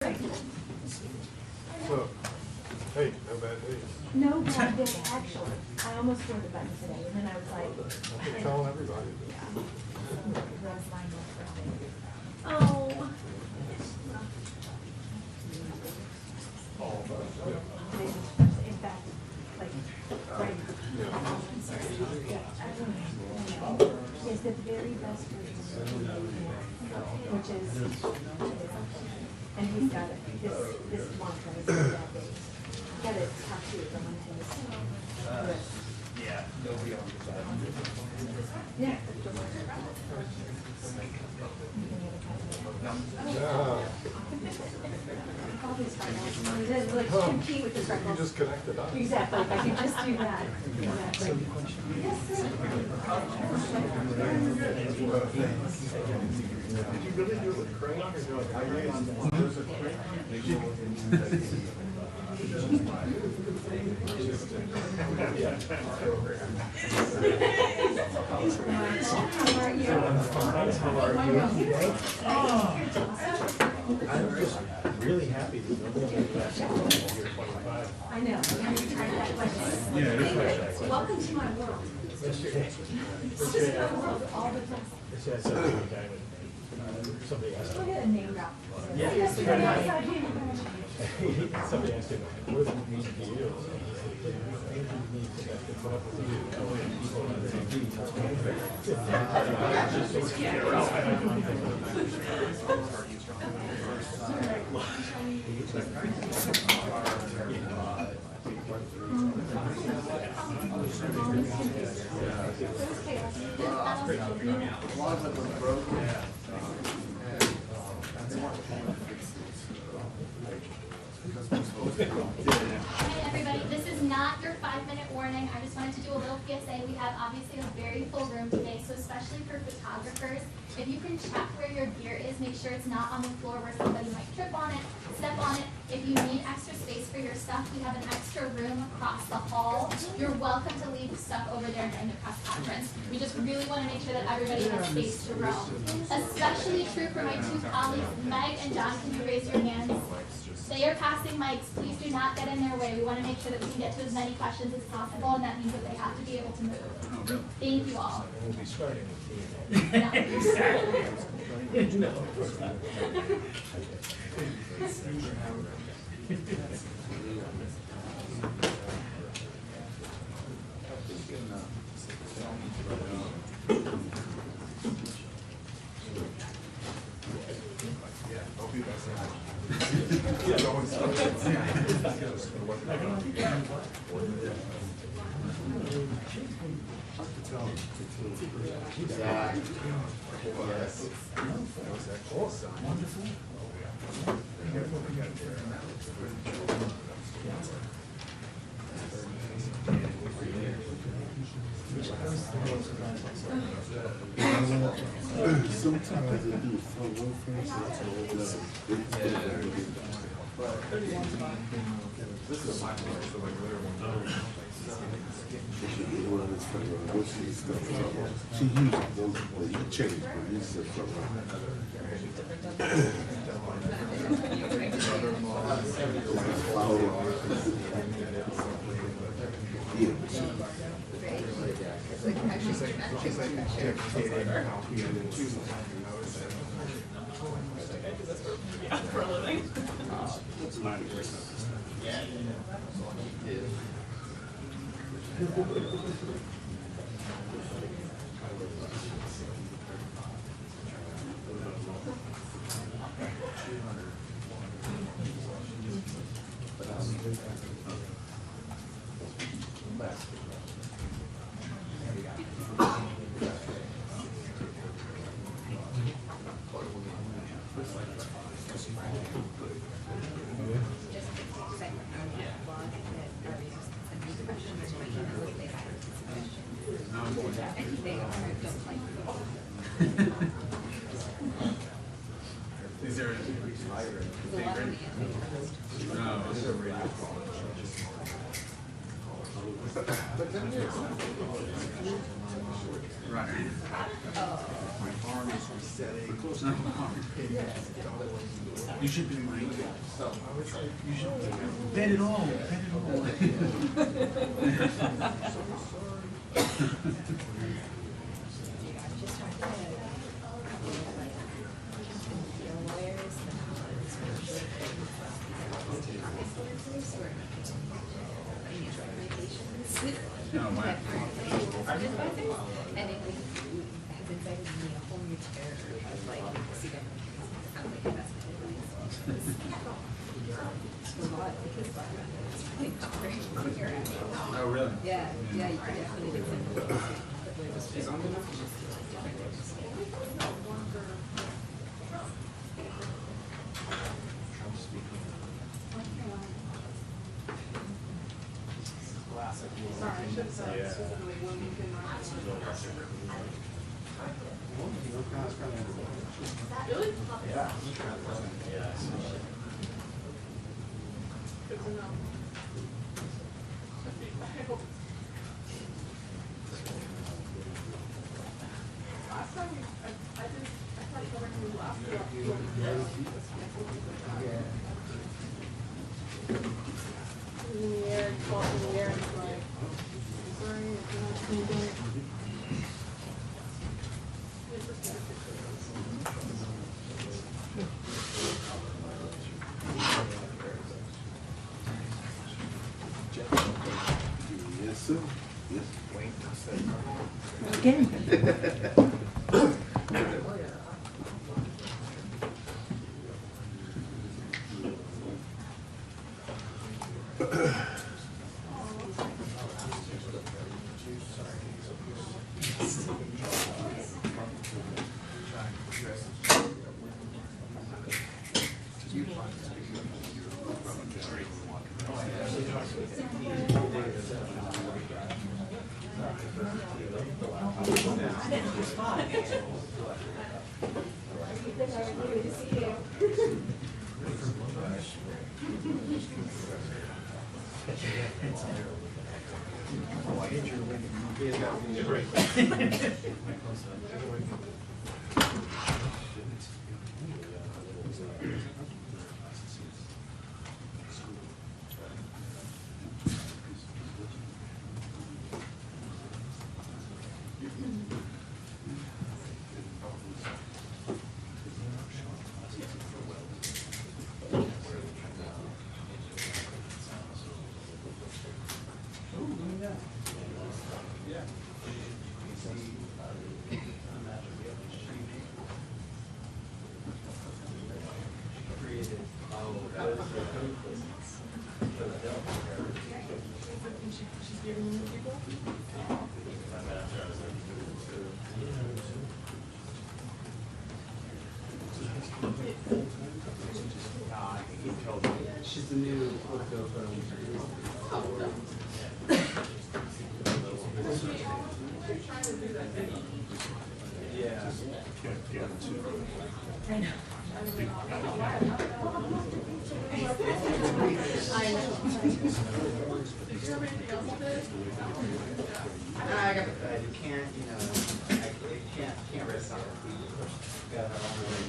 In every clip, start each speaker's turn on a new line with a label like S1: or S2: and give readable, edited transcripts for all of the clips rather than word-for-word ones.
S1: So, hey, no bad news.
S2: No bad day, actually. I almost wore the button today, and then I was like,
S1: I've been telling everybody.
S2: oh. In fact, like, right. Is the very best version, which is, and he's got it. This mantra is bad days. Got it tattooed on his wrist.
S3: Yeah, they'll be on the side.
S2: Yeah. Like compete with the
S1: You
S2: freckles.
S1: just connect the dots.
S2: Exactly. If I could just do that. Exactly. Yes, sir.
S1: Did you really do it with crayon or do it? There's a
S2: How are you?
S4: I'm just really happy that nobody in the last year 25.
S2: I know. Have you tried that question?
S4: Yeah, it is fresh.
S2: Welcome to my world.
S4: Yesterday,
S2: This is my world all the time.
S4: I said to a guy when somebody asked
S2: Go
S4: him,
S2: ahead and name drop.
S4: Yeah.
S2: Yesterday outside here.
S4: somebody asked him, what does it mean to you? And he said, I think it means to have to put up with you. That way people on the TV
S5: Hey everybody, this is not your 5-minute warning. I just wanted to do a little PSA. We have obviously a very full room today, so especially for photographers, if you can check where your gear is, make sure it's not on the floor where somebody might trip on it, step on it. If you need extra space for your stuff, we have an extra room across the hall. You're welcome to leave stuff over there during the press conference. We just really want to make sure that everybody has space to roam. Especially true for my two colleagues, Meg and John. Can you raise your hands? They are passing mics. Please do not get in their way. We want to make sure that we can get to as many questions as possible, and that means that they have to be able to move. Thank you all.
S4: And we'll be starting with DNA.
S6: Sometimes they do so low first,
S1: This is my place, so like later one.
S6: she used those, but you changed, but you said
S3: For a living. Is there a favorite? No, it's a radio call.
S1: But then there's
S3: Right.
S1: my arm is resetting.
S3: You should be like,
S1: So I was like,
S3: you should bet it all, bet it all. No, wow.
S7: And it has invited me a whole new terror of like, see that kind of like investment advice. A lot because it's probably not very clear.
S3: Oh, really?
S7: Yeah, yeah, you could definitely do
S1: she's on the
S6: Yes, sir. Yes.
S2: Again.
S1: She's the new photo from. Yeah.
S2: I know.
S1: I got the bed. You can't, you know, can't rest on it. You gotta have all the way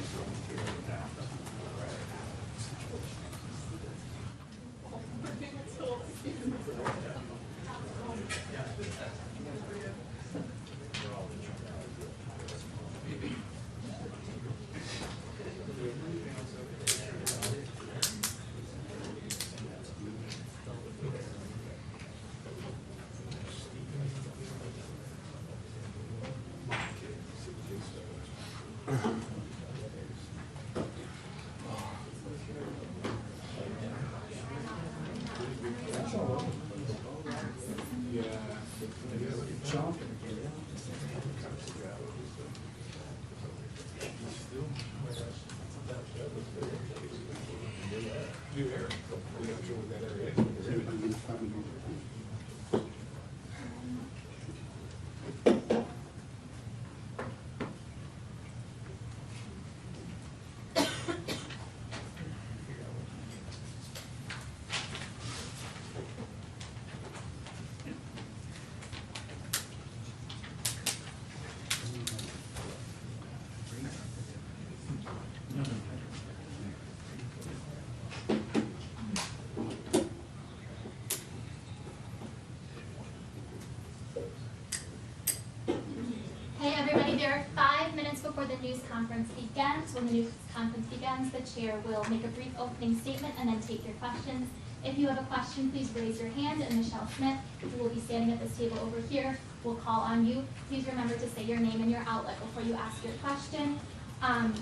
S5: news conference begins. When the news conference begins, the chair will make a brief opening statement and then take your questions. If you have a question, please raise your hand, and Michelle Schmidt, who will be standing at this table over here, will call on you. Please remember to say your name and your outlet before you ask your question.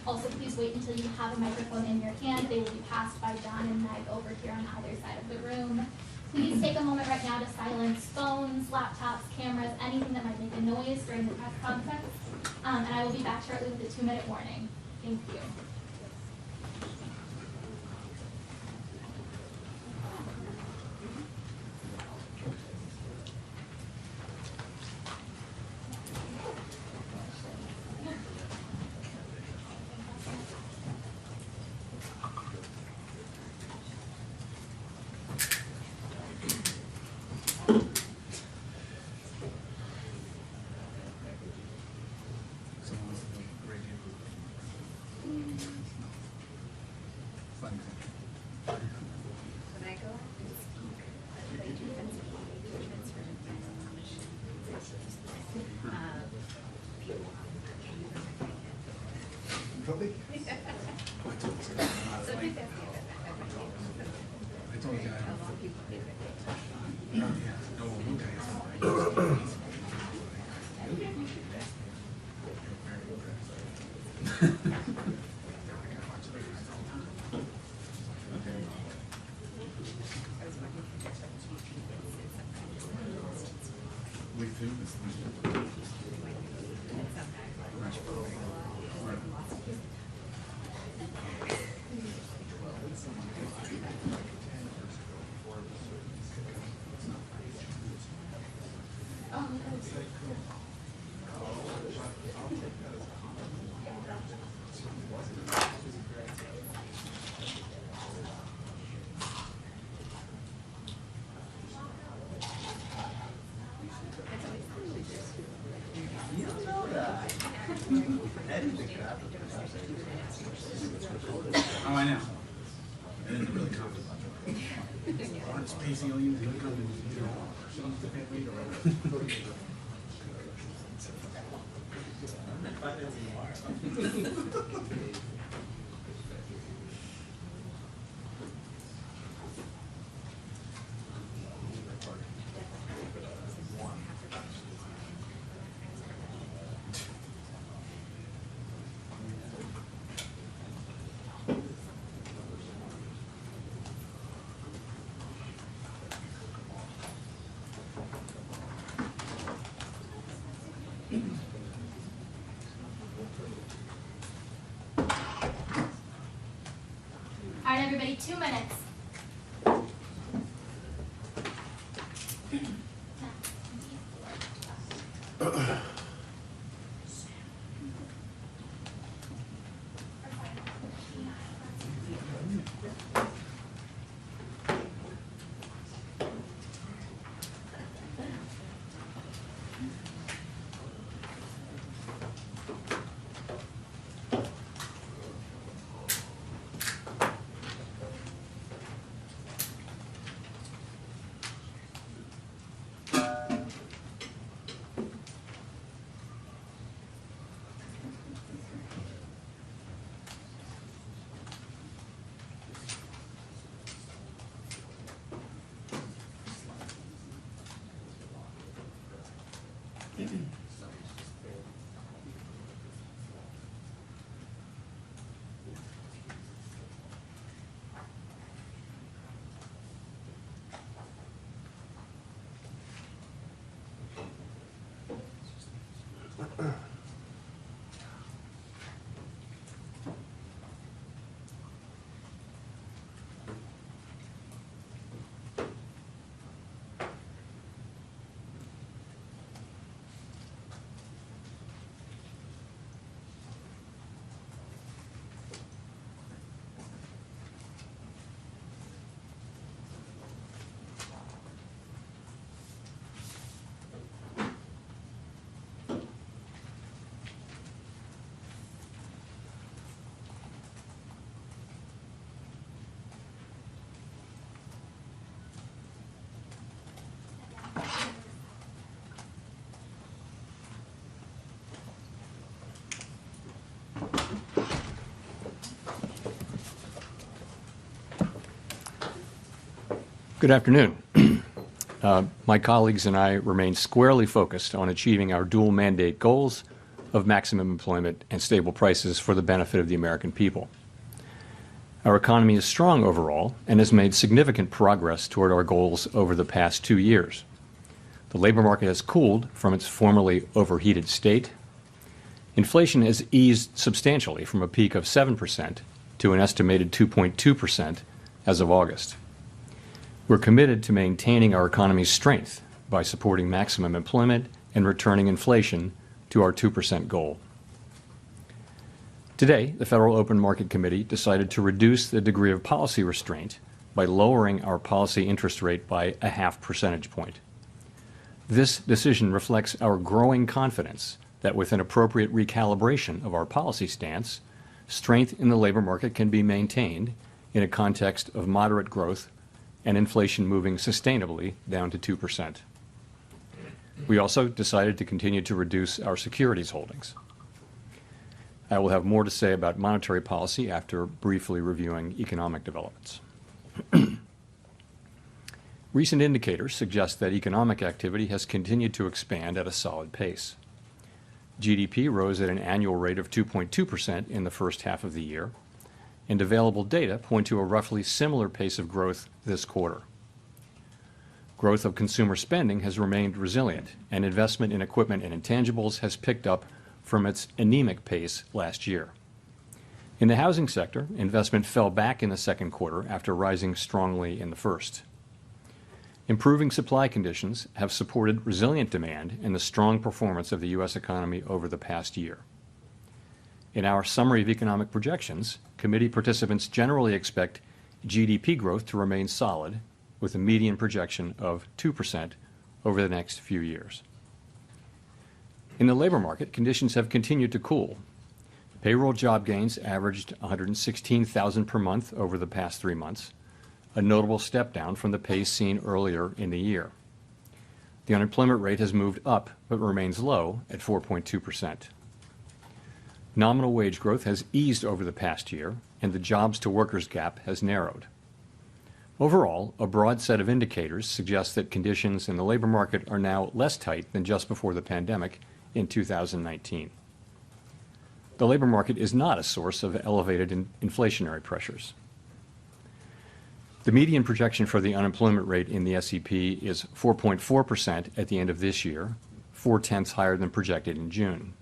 S5: Also, please wait until you have a microphone in your hand. They will be passed by John and Meg over here on either side of the room. Please take a moment right now to silence phones, laptops, cameras, anything that might make a noise during the press conference. And I will be back shortly with a 2-minute warning. Thank you.
S6: Really?
S3: I told you I don't. Yeah, no, one guy is we do this thing. Oh, I know. I didn't really comment about that. Honest pacing, I'll use it.
S5: All right, everybody, 2 minutes.
S8: Good afternoon. My colleagues and I remain squarely focused on achieving our dual mandate goals of maximum employment and stable prices for the benefit of the American people. Our economy is strong overall and has made significant progress toward our goals over the past 2 years. The labor market has cooled from its formerly overheated state. Inflation has eased substantially from a peak of 7% to an estimated 2.2% as of August. We're committed to maintaining our economy's strength by supporting maximum employment and returning inflation to our 2% goal. Today, the Federal Open Market Committee decided to reduce the degree of policy restraint by lowering our policy interest rate by a half percentage point. This decision reflects our growing confidence that with an appropriate recalibration of our policy stance, strength in the labor market can be maintained in a context of moderate growth and inflation moving sustainably down to 2%. We also decided to continue to reduce our securities holdings. I will have more to say about monetary policy after briefly reviewing economic developments. Recent indicators suggest that economic activity has continued to expand at a solid pace. GDP rose at an annual rate of 2.2% in the first half of the year, and available data point to a roughly similar pace of growth this quarter. Growth of consumer spending has remained resilient, and investment in equipment and intangibles has picked up from its anemic pace last year. In the housing sector, investment fell back in the second quarter after rising strongly in the first. Improving supply conditions have supported resilient demand and the strong performance of the U.S. economy over the past year. In our summary of economic projections, committee participants generally expect GDP growth to remain solid, with a median projection of 2% over the next few years. In the labor market, conditions have continued to cool. Payroll job gains averaged 116,000 per month over the past 3 months, a notable step down from the pace seen earlier in the year. The unemployment rate has moved up but remains low at 4.2%. Nominal wage growth has eased over the past year, and the jobs-to-workers gap has narrowed. Overall, a broad set of indicators suggests that conditions in the labor market are now less tight than just before the pandemic in 2019. The labor market is not a source of elevated inflationary pressures. The median projection for the unemployment rate in the SEP is 4.4% at the end of this year, 0.4 higher than projected in June.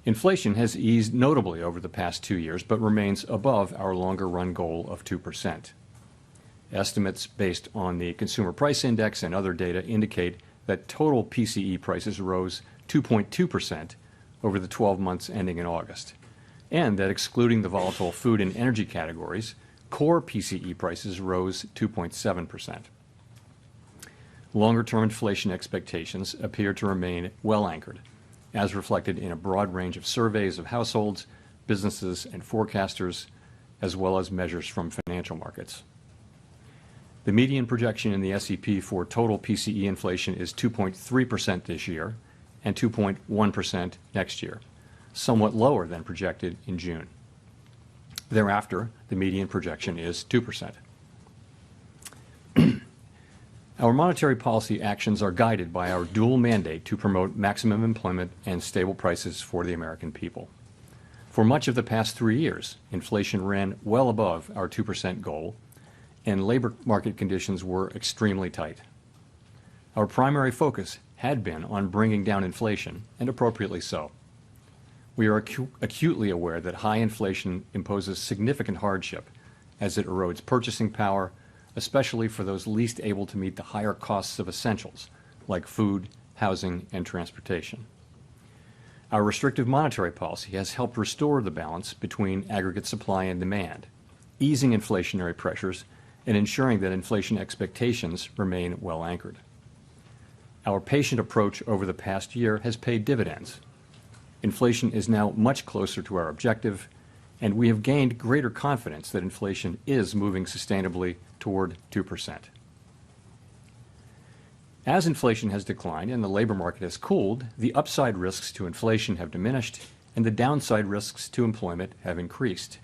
S8: Inflation has eased notably over the past 2 years, but remains above our longer-run goal of 2%. Estimates based on the Consumer Price Index and other data indicate that total PCE prices rose 2.2% over the 12 months ending in August, and that excluding the volatile food and energy categories, core PCE prices rose 2.7%. Longer-term inflation expectations appear to remain well anchored, as reflected in a broad range of surveys of households, businesses, and forecasters, as well as measures from financial markets. The median projection in the SEP for total PCE inflation is 2.3% this year and 2.1% next year, somewhat lower than projected in June. Thereafter, the median projection is 2%. Our monetary policy actions are guided by our dual mandate to promote maximum employment and stable prices for the American people. For much of the past 3 years, inflation ran well above our 2% goal, and labor market conditions were extremely tight. Our primary focus had been on bringing down inflation, and appropriately so. We are acutely aware that high inflation imposes significant hardship as it erodes purchasing power, especially for those least able to meet the higher costs of essentials like food, housing, and transportation. Our restrictive monetary policy has helped restore the balance between aggregate supply and demand, easing inflationary pressures and ensuring that inflation expectations remain well anchored. Our patient approach over the past year has paid dividends. Inflation is now much closer to our objective, and we have gained greater confidence that inflation is moving sustainably toward 2%. As inflation has declined and the labor market has cooled, the upside risks to inflation have diminished and the downside risks to employment have increased.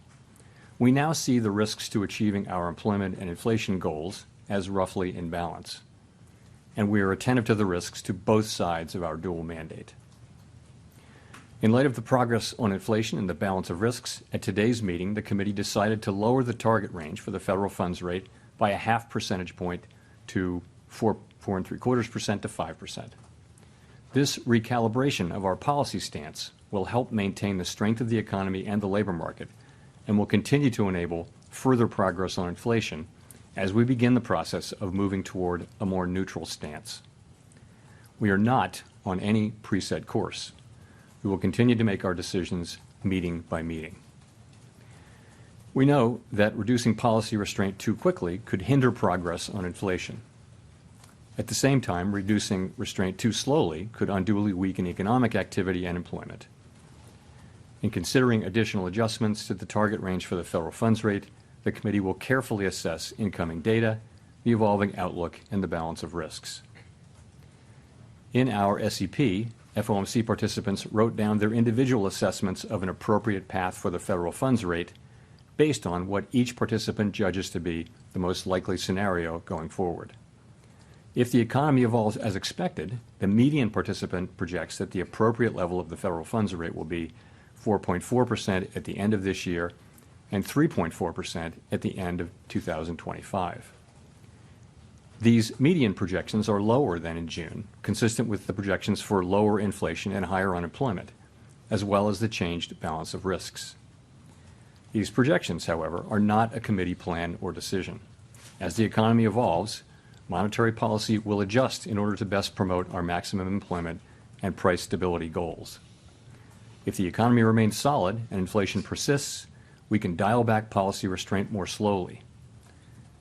S8: We now see the risks to achieving our employment and inflation goals as roughly in balance, and we are attentive to the risks to both sides of our dual mandate. In light of the progress on inflation and the balance of risks, at today's meeting, the committee decided to lower the target range for the federal funds rate by a half percentage point to 4.75% to 5%. This recalibration of our policy stance will help maintain the strength of the economy and the labor market, and will continue to enable further progress on inflation as we begin the process of moving toward a more neutral stance. We are not on any preset course. We will continue to make our decisions meeting by meeting. We know that reducing policy restraint too quickly could hinder progress on inflation. At the same time, reducing restraint too slowly could unduly weaken economic activity and employment. In considering additional adjustments to the target range for the federal funds rate, the committee will carefully assess incoming data, the evolving outlook, and the balance of risks. In our SEP, FOMC participants wrote down their individual assessments of an appropriate path for the federal funds rate based on what each participant judges to be the most likely scenario going forward. If the economy evolves as expected, the median participant projects that the appropriate level of the federal funds rate will be 4.4% at the end of this year and 3.4% at the end of 2025. These median projections are lower than in June, consistent with the projections for lower inflation and higher unemployment, as well as the changed balance of risks. These projections, however, are not a committee plan or decision. As the economy evolves, monetary policy will adjust in order to best promote our maximum employment and price stability goals. If the economy remains solid and inflation persists, we can dial back policy restraint more slowly.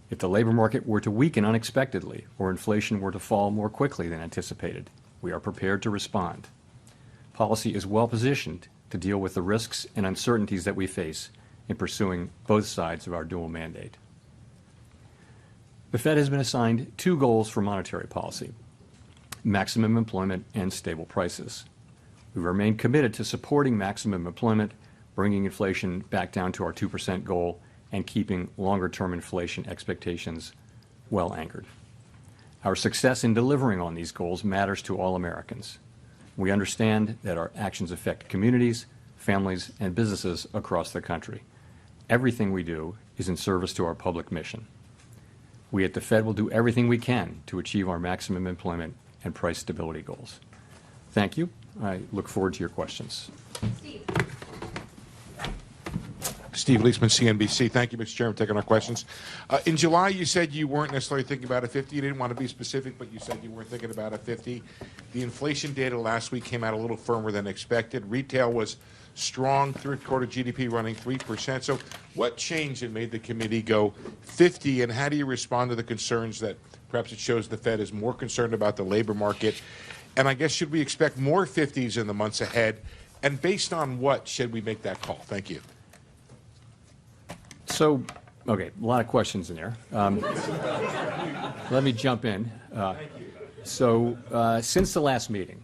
S8: If the labor market were to weaken unexpectedly or inflation were to fall more quickly than anticipated, we are prepared to respond. Policy is well positioned to deal with the risks and uncertainties that we face in pursuing both sides of our dual mandate. The Fed has been assigned two goals for monetary policy: maximum employment and stable prices. We remain committed to supporting maximum employment, bringing inflation back down to our 2% goal, and keeping longer-term inflation expectations well anchored. Our success in delivering on these goals matters to all Americans. We understand that our actions affect communities, families, and businesses across the country. Everything we do is in service to our public mission. We at the Fed will do everything we can to achieve our maximum employment and price stability goals. Thank you. I look forward to your questions.
S5: Steve.
S9: Steve Leisman, CNBC. Thank you, Mr. Chairman, for taking our questions. In July, you said you weren't necessarily thinking about a 50. You didn't want to be specific, but you said you weren't thinking about a 50. The inflation data last week came out a little firmer than expected. Retail was strong, third quarter GDP running 3%. So what changed and made the committee go 50, and how do you respond to the concerns that perhaps it shows the Fed is more concerned about the labor market? And I guess, should we expect more 50s in the months ahead? And based on what should we make that call? Thank you.
S8: So, okay, a lot of questions in there. Let me jump in. Since the last meeting,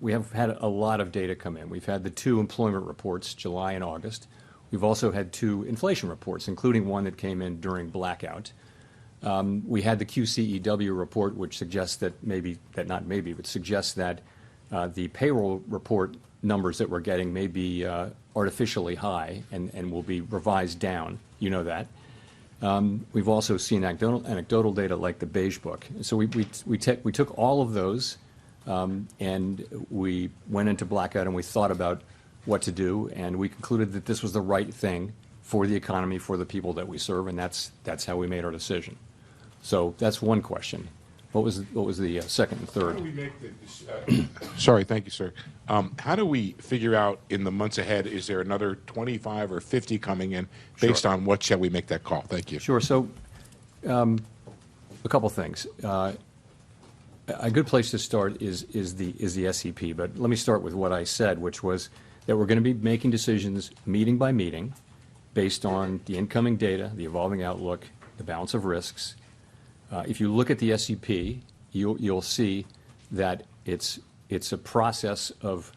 S8: we have had a lot of data come in. We've had the two employment reports, July and August. We've also had two inflation reports, including one that came in during blackout. We had the QCEW report, which suggests that suggests that the payroll report numbers that we're getting may be artificially high and will be revised down. You know that. We've also seen anecdotal data like the Beige Book. So we took all of those and we went into blackout and we thought about what to do, and we concluded that this was the right thing for the economy, for the people that we serve, and that's how we made our decision. So that's one question. What was the second and third?
S9: How do we make sorry, thank you, sir. How do we figure out in the months ahead, is there another 25 or 50 coming in? Based on what shall we make that call? Thank you.
S8: Sure. So a couple things. A good place to start is the SEP, but let me start with what I said, which was that we're going to be making decisions meeting by meeting based on the incoming data, the evolving outlook, the balance of risks. If you look at the SEP, you'll see that it's a process of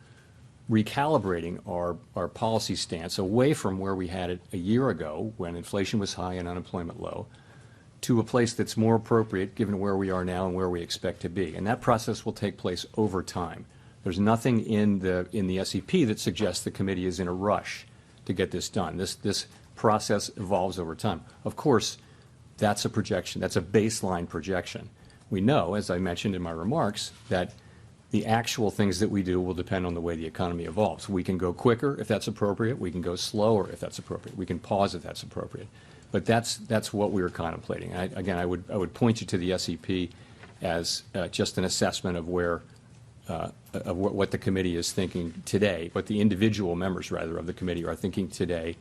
S8: recalibrating our policy stance away from where we had it a year ago when inflation was high and unemployment low to a place that's more appropriate given where we are now and where we expect to be. And that process will take place over time. There's nothing in the SEP that suggests the committee is in a rush to get this done. This process evolves over time. Of course, that's a projection. That's a baseline projection. We know, as I mentioned in my remarks, that the actual things that we do will depend on the way the economy evolves. We can go quicker if that's appropriate. We can go slower if that's appropriate. We can pause if that's appropriate. But that's what we were contemplating. I would point you to the SEP as just an assessment of where of what the committee is thinking today, what the individual members rather of the committee are thinking today,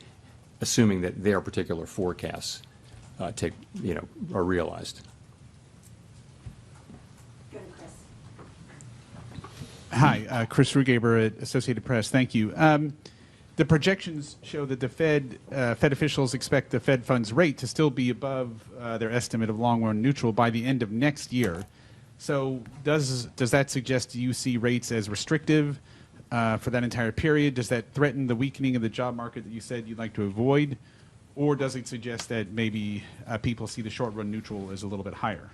S8: assuming that their particular forecasts are realized.
S2: Go to Chris.
S10: Hi, Chris Rugaber at Associated Press. Thank you. The projections show that the Fed officials expect the Fed funds rate to still be above their estimate of long-run neutral by the end of next year. So does that suggest you see rates as restrictive for that entire period? Does that threaten the weakening of the job market that you said you'd like to avoid? Or does it suggest that maybe people see the short-run neutral as a little bit higher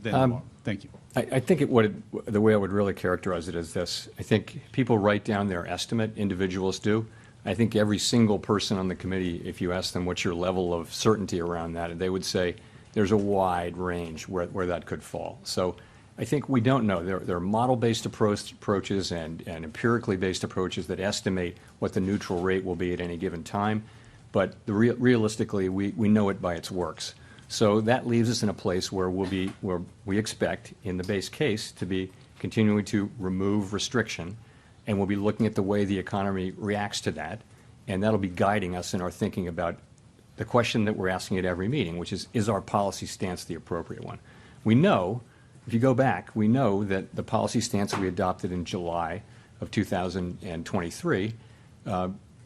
S10: than the long? Thank you.
S8: I think the way I would really characterize it is this. I think people write down their estimate, individuals do. I think every single person on the committee, if you ask them what's your level of certainty around that, they would say there's a wide range where that could fall. So I think we don't know. There are model-based approaches and empirically based approaches that estimate what the neutral rate will be at any given time. But realistically, we know it by its works. So that leaves us in a place where we expect, in the base case, to be continuing to remove restriction, and we'll be looking at the way the economy reacts to that, and that'll be guiding us in our thinking about the question that we're asking at every meeting, which is our policy stance the appropriate one? We know, if you go back, we know that the policy stance we adopted in July of 2023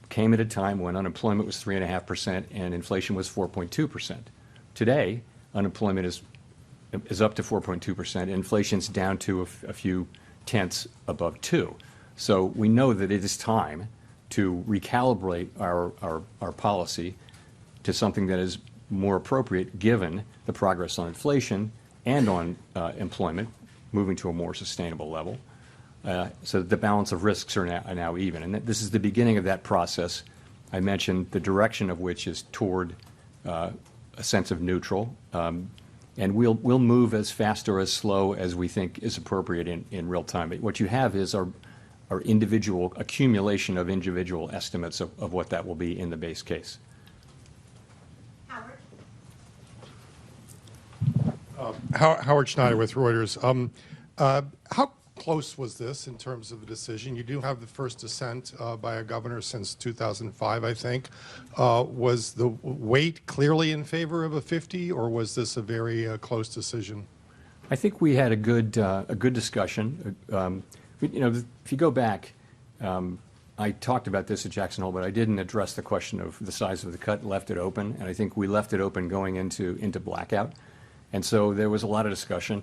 S8: came at a time when unemployment was 3.5% and inflation was 4.2%. Today, unemployment is up to 4.2%, and inflation's down to a few tenths above 2. So we know that it is time to recalibrate our policy to something that is more appropriate given the progress on inflation and on employment moving to a more sustainable level. So that the balance of risks are now even. And this is the beginning of that process. I mentioned the direction of which is toward a sense of neutral. And we'll move as fast or as slow as we think is appropriate in real time. But what you have is our individual accumulation of individual estimates of what that will be in the base case.
S11: Howard Schneider with Reuters. How close was this in terms of the decision? You do have the first dissent by a governor since 2005, I think. Was the weight clearly in favor of a 50, or was this a very close decision?
S8: I think we had a good discussion. If you go back, I talked about this at Jackson Hole, but I didn't address the question of the size of the cut, left it open, and I think we left it open going into blackout. And so there was a lot of discussion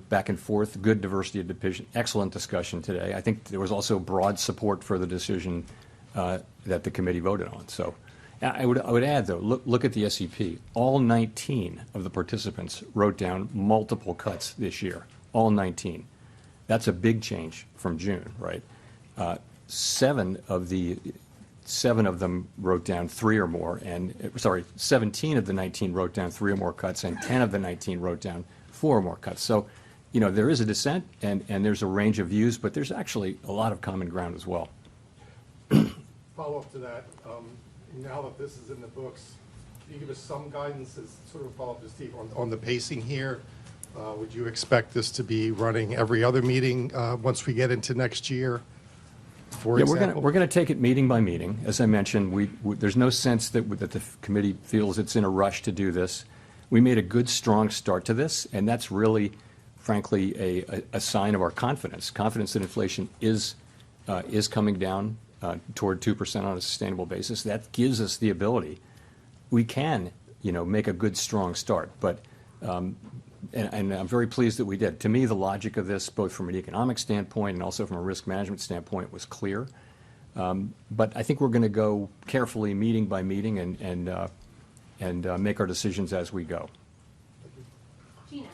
S8: back and forth, good diversity of division, excellent discussion today. I think there was also broad support for the decision that the committee voted on. So I would add, though, look at the SEP. All 19 of the participants wrote down multiple cuts this year, all 19. That's a big change from June, right? 7 of them wrote down 3 or more, 17 of the 19 wrote down 3 or more cuts, and 10 of the 19 wrote down 4 or more cuts. So, there is a dissent, and there's a range of views, but there's actually a lot of common ground as well.
S11: Follow up to that, now that this is in the books, can you give us some guidance as sort of follow up to Steve on the pacing here? Would you expect this to be running every other meeting once we get into next year? For example?
S8: We're going to take it meeting by meeting. As I mentioned, there's no sense that the committee feels it's in a rush to do this. We made a good, strong start to this, and that's really, frankly, a sign of our confidence that inflation is coming down toward 2% on a sustainable basis. That gives us the ability. We can, make a good, strong start, but and I'm very pleased that we did. To me, the logic of this, both from an economic standpoint and also from a risk management standpoint, was clear. But I think we're going to go carefully, meeting by meeting, and make our decisions as we go.
S5: Gina.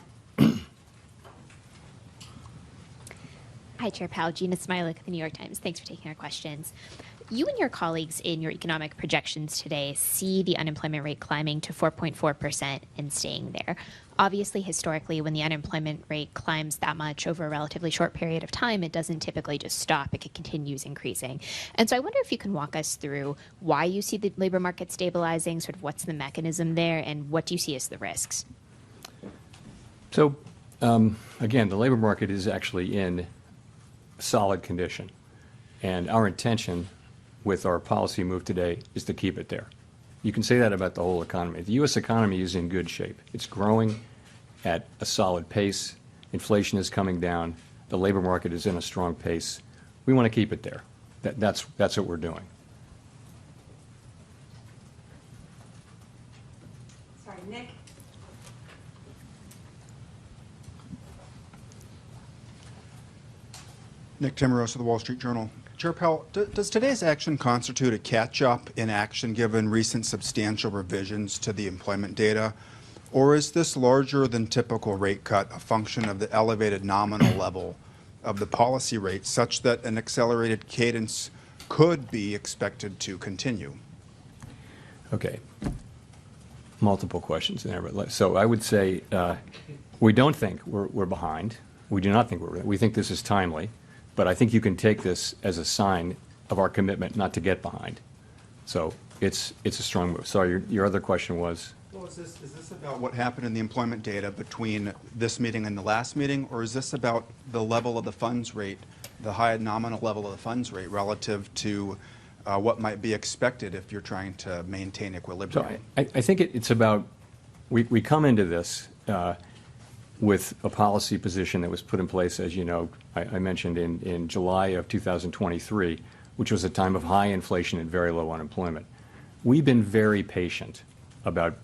S12: Hi, Chair Powell. Gina Smilik, the New York Times. Thanks for taking our questions. You and your colleagues in your economic projections today see the unemployment rate climbing to 4.4% and staying there. Obviously, historically, when the unemployment rate climbs that much over a relatively short period of time, it doesn't typically just stop. It continues increasing. And so I wonder if you can walk us through why you see the labor market stabilizing, sort of what's the mechanism there, and what do you see as the risks?
S8: So, again, the labor market is actually in solid condition. And our intention with our policy move today is to keep it there. You can say that about the whole economy. The U.S. economy is in good shape. It's growing at a solid pace. Inflation is coming down. The labor market is in a strong pace. We want to keep it there. That's what we're doing.
S2: Sorry, Nick.
S13: Nick Timmeros of the Wall Street Journal. Chair Powell, does today's action constitute a catch-up in action given recent substantial revisions to the employment data? Or is this larger than typical rate cut a function of the elevated nominal level of the policy rate such that an accelerated cadence could be expected to continue?
S8: Okay. Multiple questions in there. But so I would say we don't think we're behind. We do not think we're behind. We think this is timely. But I think you can take this as a sign of our commitment not to get behind. So it's a strong move. Sorry, your other question was?
S13: Well, is this about what happened in the employment data between this meeting and the last meeting, or is this about the level of the funds rate, the high nominal level of the funds rate relative to what might be expected if you're trying to maintain equilibrium?
S8: So I think it's about, we come into this with a policy position that was put in place, as you know, I mentioned in July of 2023, which was a time of high inflation and very low unemployment. We've been very patient about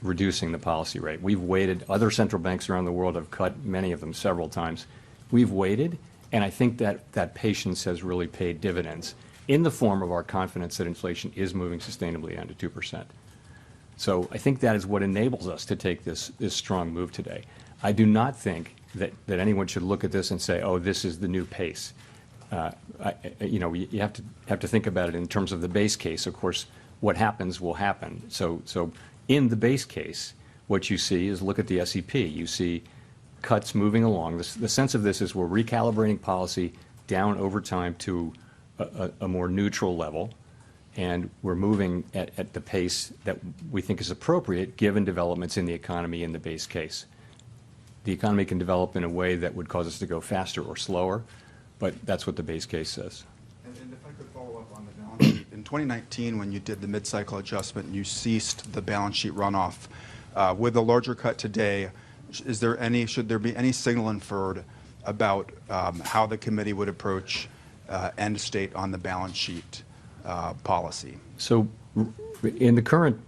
S8: reducing the policy rate. We've waited. Other central banks around the world have cut, many of them several times. We've waited, and I think that patience has really paid dividends in the form of our confidence that inflation is moving sustainably down to 2%. So I think that is what enables us to take this strong move today. I do not think that anyone should look at this and say, oh, this is the new pace. You have to think about it in terms of the base case. Of course, what happens will happen. So in the base case, what you see is, look at the SEP. You see cuts moving along. The sense of this is we're recalibrating policy down over time to a more neutral level. And we're moving at the pace that we think is appropriate given developments in the economy in the base case. The economy can develop in a way that would cause us to go faster or slower, but that's what the base case says.
S13: And if I could follow up on the balance sheet. In 2019, when you did the mid-cycle adjustment, you ceased the balance sheet runoff. With a larger cut today, should there be any signal inferred about how the committee would approach end state on the balance sheet policy?
S8: So in the current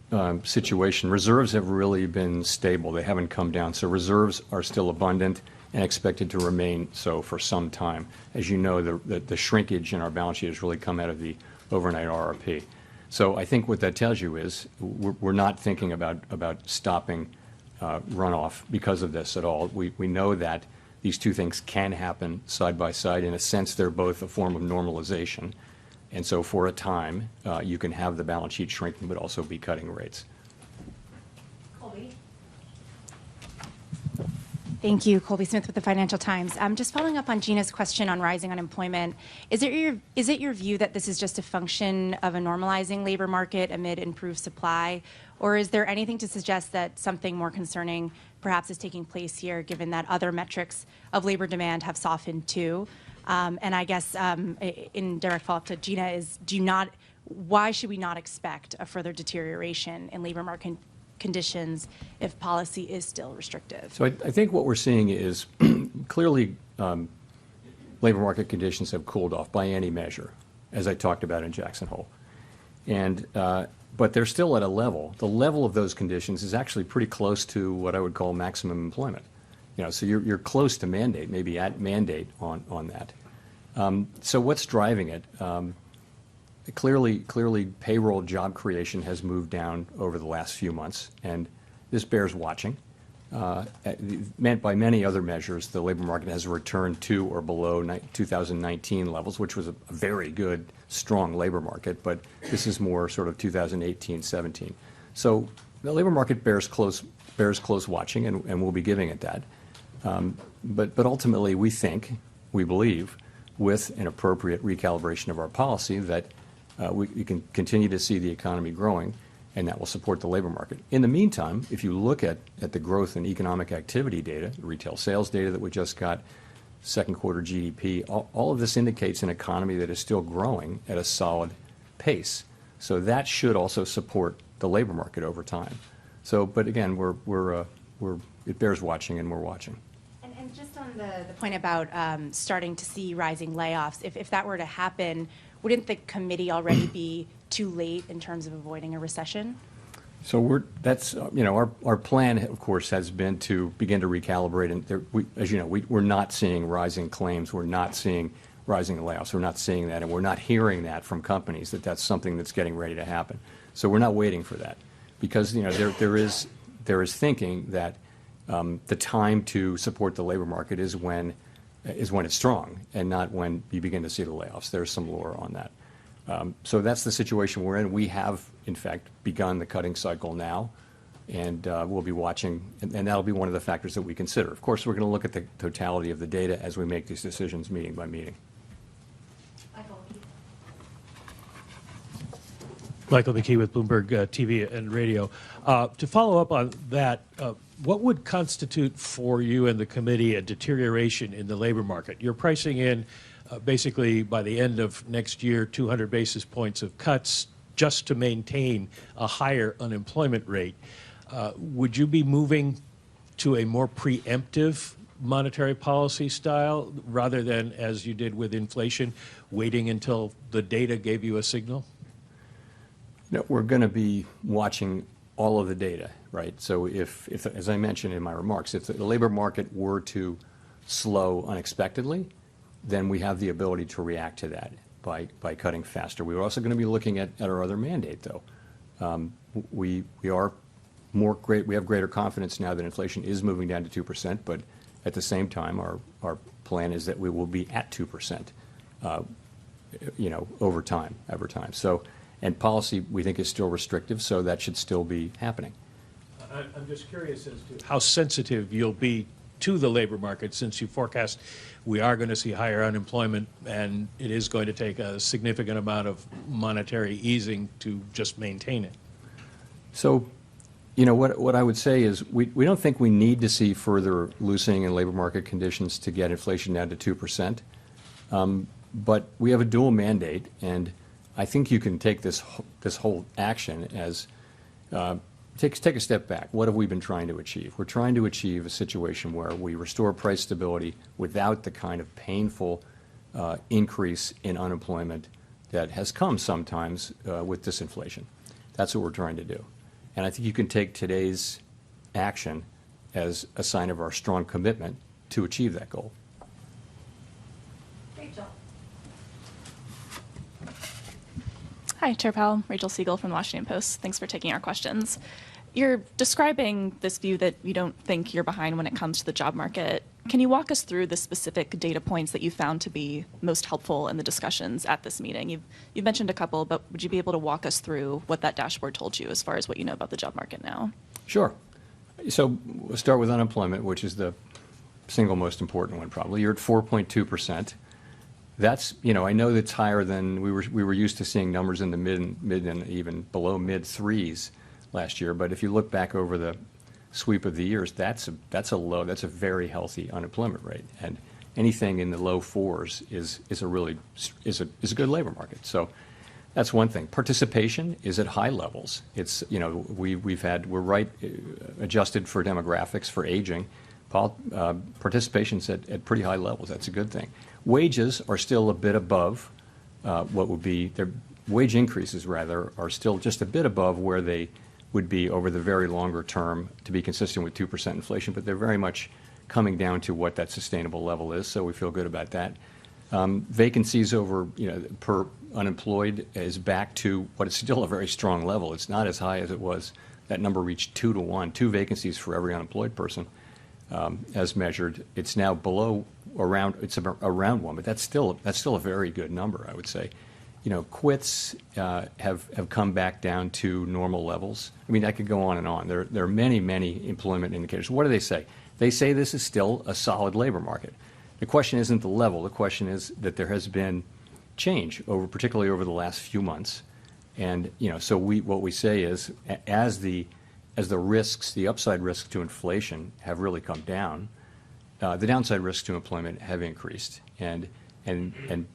S8: situation, reserves have really been stable. They haven't come down. So reserves are still abundant and expected to remain so for some time. As you know, the shrinkage in our balance sheet has really come out of the overnight RRP. So I think what that tells you is we're not thinking about stopping runoff because of this at all. We know that these two things can happen side by side. In a sense, they're both a form of normalization. And so for a time, you can have the balance sheet shrinking, but also be cutting rates.
S2: Colby.
S14: Thank you. Colby Smith with the Financial Times. Just following up on Gina's question on rising unemployment, is it your view that this is just a function of a normalizing labor market amid improved supply? Or is there anything to suggest that something more concerning perhaps is taking place here, given that other metrics of labor demand have softened too? And I guess in direct follow-up to Gina is, why should we not expect a further deterioration in labor market conditions if policy is still restrictive?
S8: So I think what we're seeing is clearly labor market conditions have cooled off by any measure, as I talked about in Jackson Hole. And but they're still at a level. The level of those conditions is actually pretty close to what I would call maximum employment. So you're close to mandate, maybe at mandate on that. So what's driving it? Clearly, payroll job creation has moved down over the last few months, and this bears watching. By many other measures, the labor market has returned to or below 2019 levels, which was a very good, strong labor market, but this is more sort of 2018, 17. So the labor market bears close watching, and we'll be giving it that. But ultimately, we believe, with an appropriate recalibration of our policy, that we can continue to see the economy growing, and that will support the labor market. In the meantime, if you look at the growth in economic activity data, the retail sales data that we just got, second quarter GDP, all of this indicates an economy that is still growing at a solid pace. So that should also support the labor market over time. So, but again, it bears watching, and we're watching.
S14: And just on the point about starting to see rising layoffs, if that were to happen, wouldn't the committee already be too late in terms of avoiding a recession?
S8: So our plan, of course, has been to begin to recalibrate. And as you know, we're not seeing rising claims. We're not seeing rising layoffs. We're not seeing that, and we're not hearing that from companies that that's something that's getting ready to happen. So we're not waiting for that, because there is thinking that the time to support the labor market is when it's strong, and not when you begin to see the layoffs. There's some lore on that. So that's the situation we're in. We have, in fact, begun the cutting cycle now, and we'll be watching, and that'll be one of the factors that we consider. Of course, we're going to look at the totality of the data as we make these decisions meeting by meeting.
S15: Michael McKee with Bloomberg TV and Radio. To follow up on that, what would constitute for you and the committee a deterioration in the labor market? You're pricing in basically by the end of next year 200 basis points of cuts just to maintain a higher unemployment rate. Would you be moving to a more preemptive monetary policy style rather than, as you did with inflation, waiting until the data gave you a signal?
S8: No, we're going to be watching all of the data, right? So if, as I mentioned in my remarks, if the labor market were to slow unexpectedly, then we have the ability to react to that by cutting faster. We're also going to be looking at our other mandate, though. We have greater confidence now that inflation is moving down to 2%, but at the same time, our plan is that we will be at 2%, over time. So. And policy, we think, is still restrictive, so that should still be happening.
S15: I'm just curious as to how sensitive you'll be to the labor market, since you forecast we are going to see higher unemployment, and it is going to take a significant amount of monetary easing to just maintain it.
S8: So, what I would say is we don't think we need to see further loosening in labor market conditions to get inflation down to 2%. But we have a dual mandate, and I think you can take this whole action as take a step back. What have we been trying to achieve? We're trying to achieve a situation where we restore price stability without the kind of painful increase in unemployment that has come sometimes with disinflation. That's what we're trying to do. And I think you can take today's action as a sign of our strong commitment to achieve that goal.
S16: Hi, Chair Powell. Rachel Siegel from the Washington Post. Thanks for taking our questions. You're describing this view that you don't think you're behind when it comes to the job market. Can you walk us through the specific data points that you found to be most helpful in the discussions at this meeting? You've mentioned a couple, but would you be able to walk us through what that dashboard told you as far as what you know about the job market now?
S8: Sure. So we'll start with unemployment, which is the single most important one probably. You're at 4.2%. That's, I know that's higher than we were used to seeing numbers in the mid and even below mid threes last year. But if you look back over the sweep of the years, that's a very healthy unemployment rate. And anything in the low fours is a good labor market. So that's one thing. Participation is at high levels. It's, we're right adjusted for demographics, for aging. Participation's at pretty high levels. That's a good thing. Wages are still a bit above what would be, wage increases, rather, are still just a bit above where they would be over the very longer term to be consistent with 2% inflation, but they're very much coming down to what that sustainable level is, so we feel good about that. Vacancies over, per unemployed is back to what is still a very strong level. It's not as high as it was. That number reached 2 to 1, 2 vacancies for every unemployed person, as measured. It's now below around 1, but that's still a very good number, I would say. Quits have come back down to normal levels. I mean, I could go on and on. There are many, many employment indicators. What do they say? They say this is still a solid labor market. The question isn't the level. The question is that there has been change, particularly over the last few months. And so what we say is, as the risks, the upside risks to inflation have really come down, the downside risks to employment have increased. And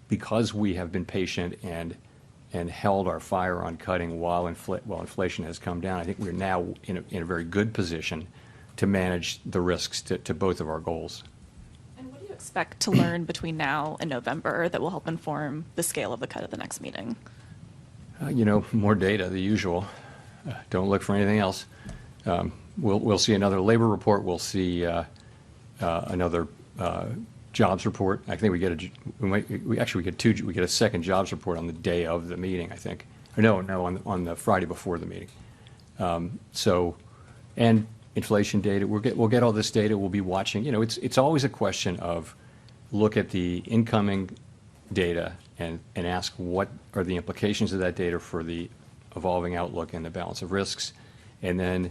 S8: because we have been patient and held our fire on cutting while inflation has come down, I think we're now in a very good position to manage the risks to both of our goals.
S16: And what do you expect to learn between now and November that will help inform the scale of the cut at the next meeting?
S8: More data, the usual. Don't look for anything else. We'll see another labor report. We'll see another jobs report. I think we get a second jobs report on the day of the meeting, I think. Or no, on the Friday before the meeting. And inflation data. We'll get all this data. We'll be watching. It's always a question of look at the incoming data and ask what are the implications of that data for the evolving outlook and the balance of risks, and then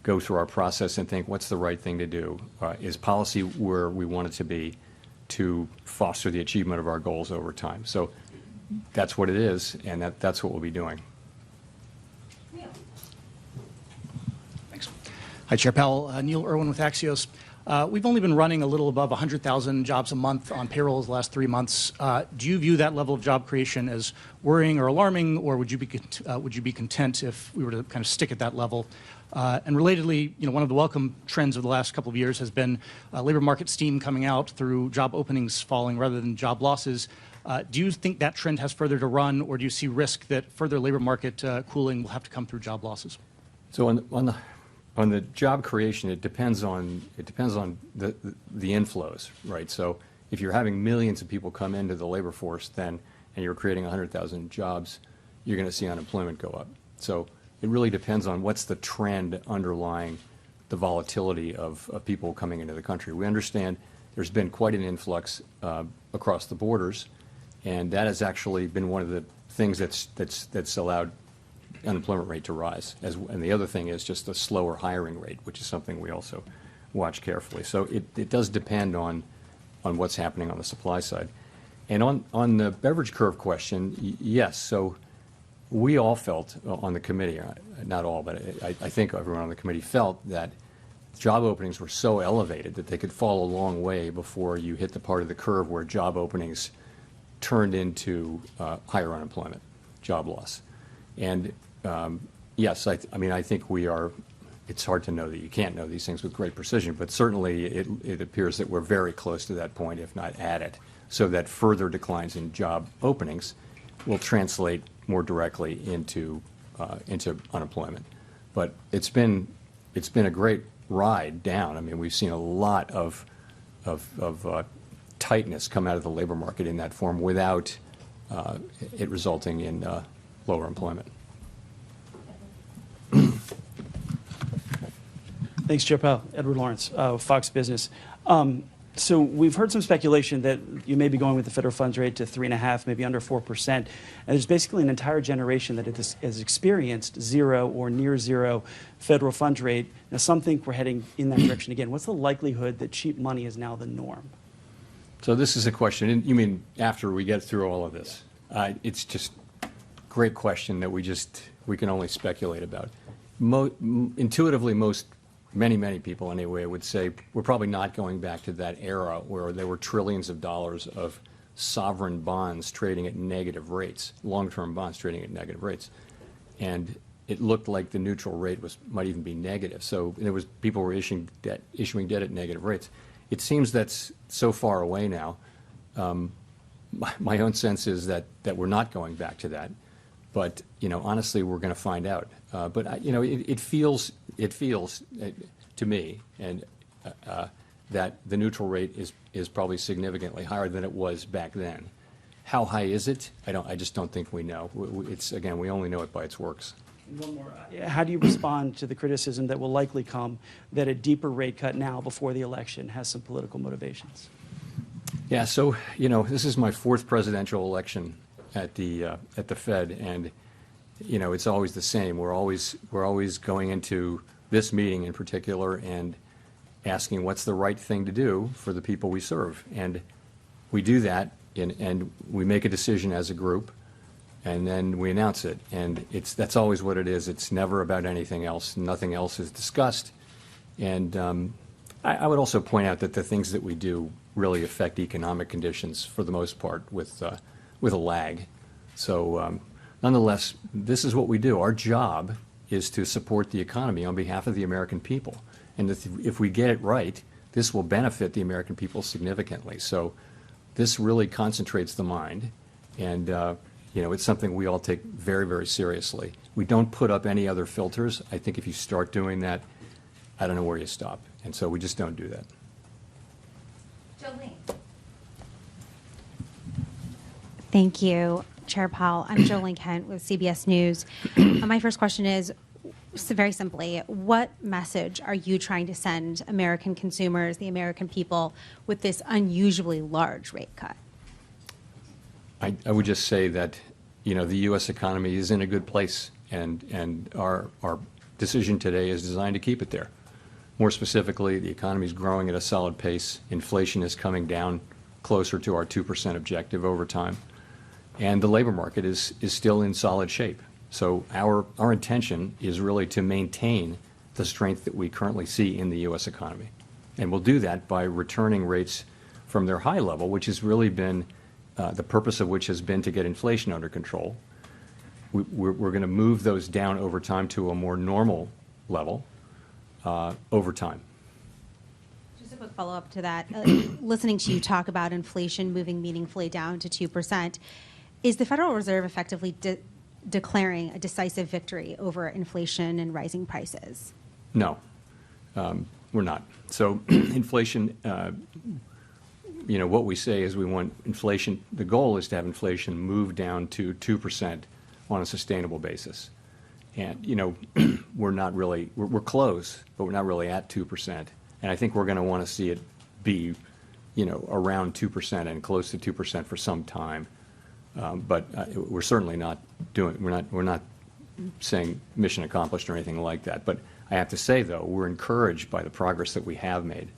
S8: go through our process and think what's the right thing to do. Is policy where we want it to be to foster the achievement of our goals over time? So that's what it is, and that's what we'll be doing.
S17: Thanks. Hi, Chair Powell. Neil Irwin with Axios. We've only been running a little above 100,000 jobs a month on payrolls the last 3 months. Do you view that level of job creation as worrying or alarming, or would you be content if we were to kind of stick at that level? And relatedly, one of the welcome trends of the last couple of years has been labor market steam coming out through job openings falling rather than job losses. Do you think that trend has further to run, or do you see risk that further labor market cooling will have to come through job losses?
S8: So on the job creation, it depends on the inflows, right? So if you're having millions of people come into the labor force, and you're creating 100,000 jobs, you're going to see unemployment go up. So it really depends on what's the trend underlying the volatility of people coming into the country. We understand there's been quite an influx across the borders, and that has actually been one of the things that's allowed unemployment rate to rise. And the other thing is just the slower hiring rate, which is something we also watch carefully. So it does depend on what's happening on the supply side. And on the beverage curve question, yes. So we all felt on the committee, not all, but I think everyone on the committee felt that job openings were so elevated that they could fall a long way before you hit the part of the curve where job openings turned into higher unemployment, job loss. And yes, I think we are. It's hard to know that you can't know these things with great precision, but certainly it appears that we're very close to that point, if not at it, so that further declines in job openings will translate more directly into unemployment. But it's been a great ride down. I mean, we've seen a lot of tightness come out of the labor market in that form without it resulting in lower employment.
S18: Thanks, Chair Powell. Edward Lawrence, Fox Business. So we've heard some speculation that you may be going with the federal funds rate to 3.5%, maybe under 4%. And there's basically an entire generation that has experienced zero or near zero federal funds rate. Now, some think we're heading in that direction again. What's the likelihood that cheap money is now the norm?
S8: So this is a question. You mean after we get through all of this? It's just a great question that we can only speculate about. Intuitively, many people anyway would say we're probably not going back to that era where there were trillions of dollars of sovereign bonds trading at negative rates, long-term bonds trading at negative rates. And it looked like the neutral rate might even be negative. So people were issuing debt at negative rates. It seems that's so far away now. My own sense is that we're not going back to that. But, honestly, we're going to find out. But it feels to me that the neutral rate is probably significantly higher than it was back then. How high is it? I just don't think we know. We only know it by its works.
S18: One more. How do you respond to the criticism that will likely come that a deeper rate cut now before the election has some political motivations?
S8: Yeah, so this is my 4th presidential election at the Fed, and it's always the same. We're always going into this meeting in particular and asking what's the right thing to do for the people we serve, and we do that, and we make a decision as a group, and then we announce it, and that's always what it is. It's never about anything else. Nothing else is discussed, and I would also point out that the things that we do really affect economic conditions for the most part with a lag. So nonetheless, this is what we do. Our job is to support the economy on behalf of the American people. And if we get it right, this will benefit the American people significantly. So this really concentrates the mind, and it's something we all take very, very seriously. We don't put up any other filters. I think if you start doing that, I don't know where you stop. And so we just don't do that.
S2: Jolene.
S19: Thank you, Chair Powell. I'm Jolene Kent with CBS News. My first question is, very simply, what message are you trying to send American consumers, the American people, with this unusually large rate cut?
S8: I would just say that, the U.S. economy is in a good place, and our decision today is designed to keep it there. More specifically, the economy is growing at a solid pace. Inflation is coming down closer to our 2% objective over time. And the labor market is still in solid shape. So our intention is really to maintain the strength that we currently see in the U.S. economy. And we'll do that by returning rates from their high level, which has really been, the purpose of which has been to get inflation under control. We're going to move those down over time to a more normal level over time.
S19: Just a quick follow-up to that. Listening to you talk about inflation moving meaningfully down to 2%, is the Federal Reserve effectively declaring a decisive victory over inflation and rising prices?
S8: No, we're not. So inflation, what we say is we want inflation, the goal is to have inflation move down to 2% on a sustainable basis. And, we're not really, we're close, but we're not really at 2%. And I think we're going to want to see it be, around 2% and close to 2% for some time. But we're certainly not we're not saying mission accomplished or anything like that. But I have to say, though, we're encouraged by the progress that we have made.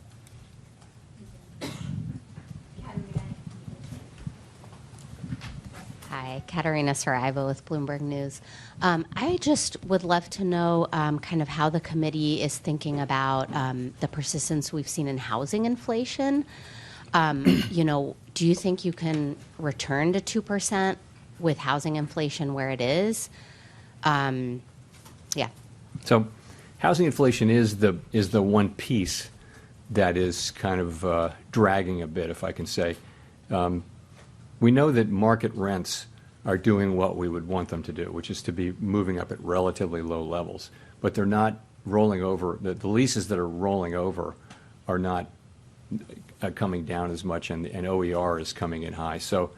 S20: Hi, Katerina Saraiva with Bloomberg News. I just would love to know kind of how the committee is thinking about the persistence we've seen in housing inflation. Do you think you can return to 2% with housing inflation where it is? Yeah.
S8: So housing inflation is the one piece that is kind of dragging a bit, if I can say. We know that market rents are doing what we would want them to do, which is to be moving up at relatively low levels. But they're not rolling over. The leases that are rolling over are not coming down as much, and OER is coming in high. So,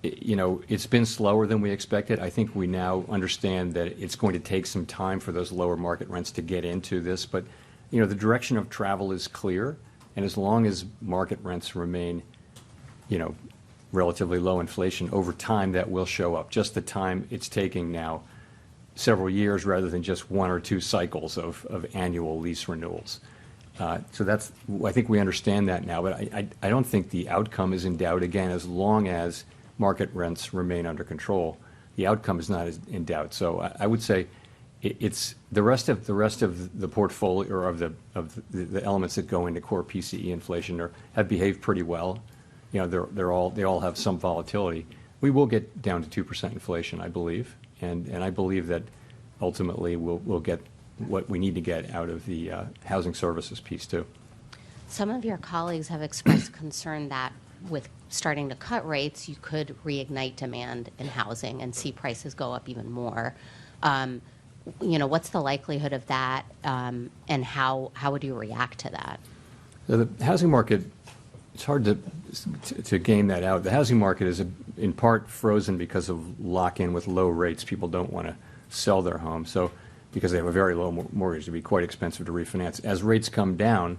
S8: it's been slower than we expected. I think we now understand that it's going to take some time for those lower market rents to get into this. But, the direction of travel is clear, and as long as market rents remain, relatively low inflation, over time that will show up. Just the time it's taking now, several years rather than just 1 or 2 cycles of annual lease renewals. So I think we understand that now, but I don't think the outcome is in doubt. Again, as long as market rents remain under control, the outcome is not in doubt. So I would say it's the rest of the portfolio, or of the elements that go into core PCE inflation have behaved pretty well. They all have some volatility. We will get down to 2% inflation, I believe, and I believe that ultimately we'll get what we need to get out of the housing services piece too.
S20: Some of your colleagues have expressed concern that with starting to cut rates, you could reignite demand in housing and see prices go up even more. What's the likelihood of that, and how would you react to that?
S8: The housing market, it's hard to game that out. The housing market is in part frozen because of lock-in with low rates. People don't want to sell their home, so because they have a very low mortgage, it'd be quite expensive to refinance. As rates come down,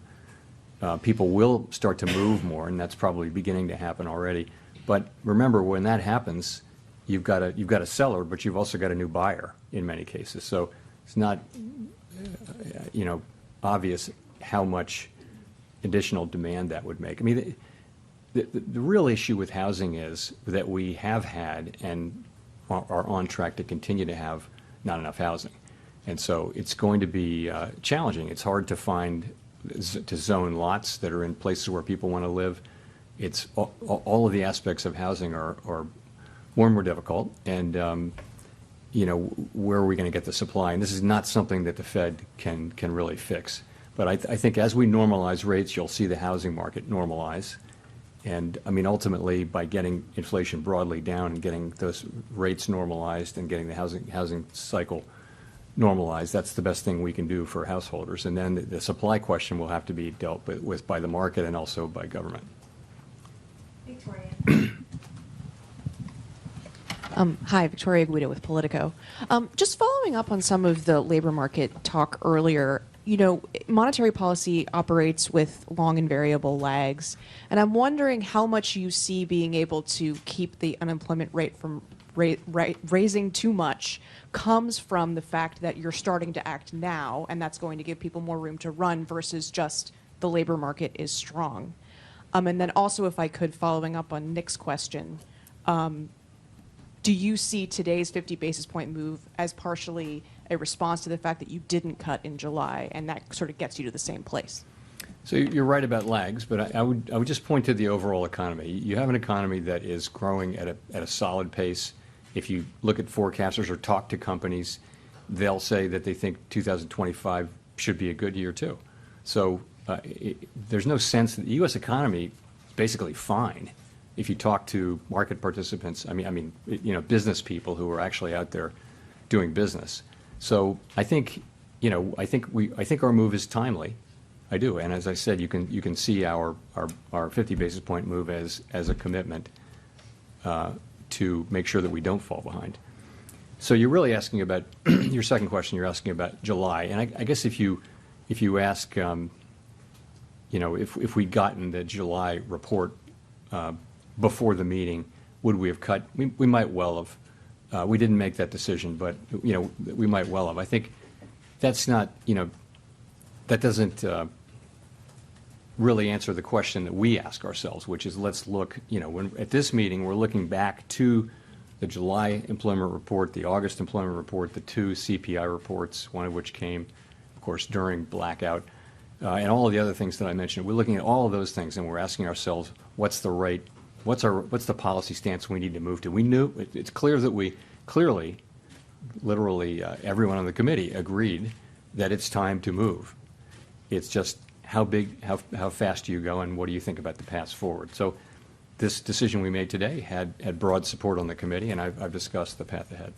S8: people will start to move more, and that's probably beginning to happen already. But remember, when that happens, you've got a seller, but you've also got a new buyer in many cases. So it's not, obvious how much additional demand that would make. I mean, the real issue with housing is that we have had and are on track to continue to have not enough housing. And so it's going to be challenging. It's hard to to zone lots that are in places where people want to live. It's all of the aspects of housing are more and more difficult. And, where are we going to get the supply? And this is not something that the Fed can really fix. But I think as we normalize rates, you'll see the housing market normalize. And I mean, ultimately, by getting inflation broadly down and getting those rates normalized and getting the housing cycle normalized, that's the best thing we can do for householders. And then the supply question will have to be dealt with by the market and also by government.
S2: Victoria.
S21: Hi, Victoria Guido with Politico. Just following up on some of the labor market talk earlier, monetary policy operates with long and variable lags, and I'm wondering how much you see being able to keep the unemployment rate from raising too much comes from the fact that you're starting to act now, and that's going to give people more room to run versus just the labor market is strong. And then also, if I could, following up on Nick's question, do you see today's 50 basis point move as partially a response to the fact that you didn't cut in July, and that sort of gets you to the same place?
S8: So you're right about lags, but I would just point to the overall economy. You have an economy that is growing at a solid pace. If you look at forecasters or talk to companies, they'll say that they think 2025 should be a good year too. So there's no sense that the U.S. economy is basically fine. If you talk to market participants, business people who are actually out there doing business. So I think our move is timely. I do, and as I said, you can see our 50 basis point move as a commitment to make sure that we don't fall behind. So you're really asking about your second question. You're asking about July, and I guess if you ask, if we'd gotten the July report before the meeting, would we have cut? We might well have. We didn't make that decision, but we might well have. I think that's not, that doesn't really answer the question that we ask ourselves, which is let's look, at this meeting, we're looking back to the July employment report, the August employment report, the two CPI reports, one of which came, of course, during blackout, and all of the other things that I mentioned. We're looking at all of those things, and we're asking ourselves, what's the policy stance we need to move to? It's clear that we clearly, literally, everyone on the committee agreed that it's time to move. It's just how fast do you go, and what do you think about the path forward? So this decision we made today had broad support on the committee, and I've discussed the path ahead.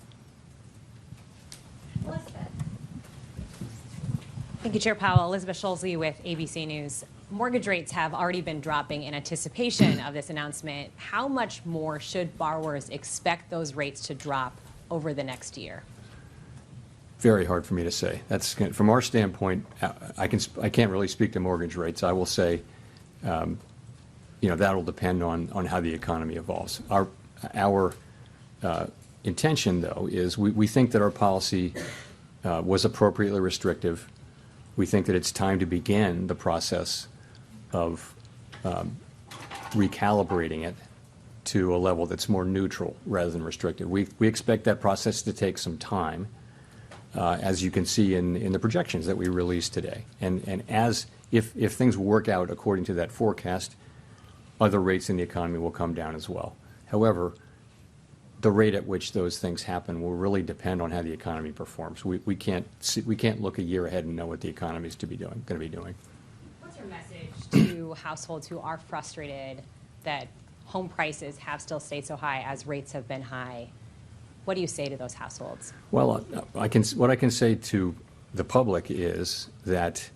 S22: Thank you, Chair Powell. Elizabeth Schulze with ABC News. Mortgage rates have already been dropping in anticipation of this announcement. How much more should borrowers expect those rates to drop over the next year?
S8: Very hard for me to say. That's from our standpoint. I can't really speak to mortgage rates. I will say, that'll depend on how the economy evolves. Our intention, though, is we think that our policy was appropriately restrictive. We think that it's time to begin the process of recalibrating it to a level that's more neutral rather than restrictive. We expect that process to take some time, as you can see in the projections that we released today. And if things work out according to that forecast, other rates in the economy will come down as well. However, the rate at which those things happen will really depend on how the economy performs. We can't look a year ahead and know what the economy is going to be doing.
S22: What's your message to households who are frustrated that home prices have still stayed so high as rates have been high. What do you say to those households?
S8: Well, what I can say to the public is that